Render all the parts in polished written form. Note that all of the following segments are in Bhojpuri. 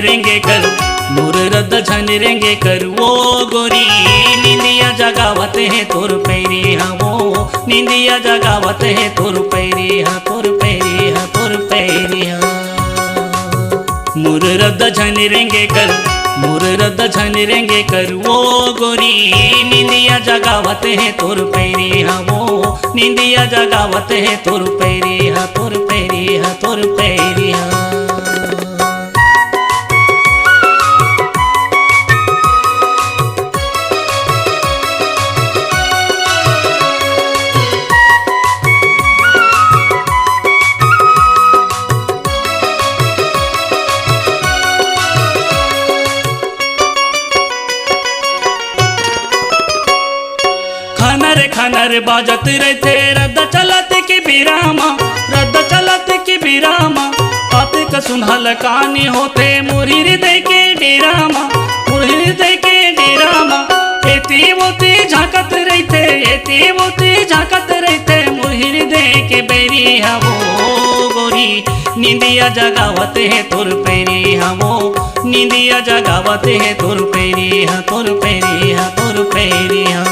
रेंगे कर मोर रद झन रेंगे कर वो गोरी निंदिया जगावत है तोर पैरी हाँ वो निंदिया जगावत है तोर पैरी हाँ तोर पैरी हाँ तोर पैरी हाँ। मोर रद झन रेंगे कर मोर रद झन रेंगे कर वो गोरी निंदिया जगावत है तोर पैरी हाँ वो निंदिया जगावत है तोर पैरी हाँ तोर पैरी हाँ तोर पैरी हाँ। खनर बाजत रहते रद्द चलत की बिरामा रद्द चलत की बिरामा आते का सुनहल कहानी होते मुरी हृदय के डेरामा मुरी हृदय के डेरामा एती मोती झाकत रहते एती मोती झाकत रहते मुरी हृदय के बैरी हाँ वो गोरी निंदिया जगावत है तोर पैरी हाँ वो निंदिया जगावत है तोर पैरी हाँ तोर पैरी हाँ तोर पैरी हाँ।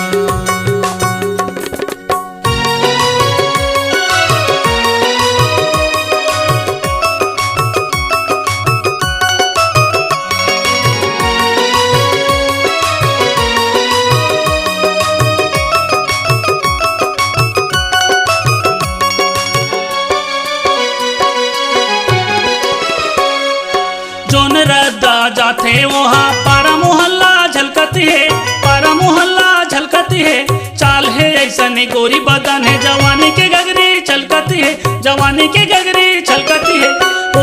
जोन रद्दा जाते वहाँ पारा मोहल्ला झलकती है पारा मोहल्ला झलकती है चाल है ऐसा नहीं गोरी बदन है जवानी के गगरी छलकती है जवानी के गगरी छलकती है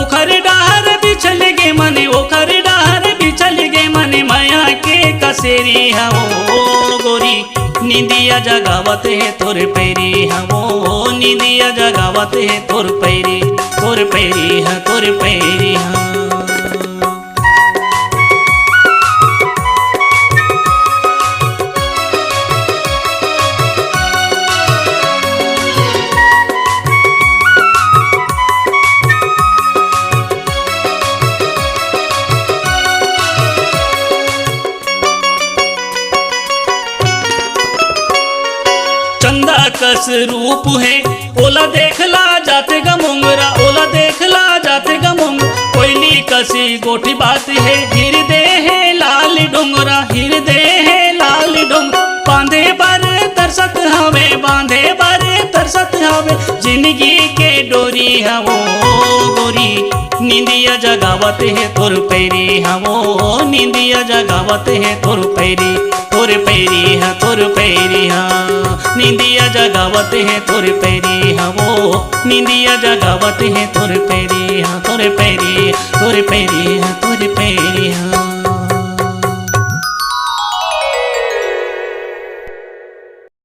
ओखर डाहर बिछल गे मने ओखर डाहर बिछल गे मने माया के कसेरी है वो गोरी निंदिया जगावत है तोर पैरी है वो निंदिया जगावत है तोर पैरी है तोर पैरी है। चंदा कस रूप है ओला देखला जाते गमोंगरा ओला देखला जाते गमोंग कोयली कसी गोठी बात है हृदय है लाल डोंगरा हृदय है लाल डोंग बांधे बार तरसत हवे बांधे बार तरसत हवे जिंदगी के डोरी है वो गोरी निंदिया जगावत है तोर पैरी हाँ वो निंदिया जगावत है तोर पैरी हाँ तोर पैरी हाँ निंदिया जगावत है तोर पैरी हाँ वो निंदिया जगावत है तोर पैरी हाँ तोर पैरी हाँ तोर पैरी हाँ।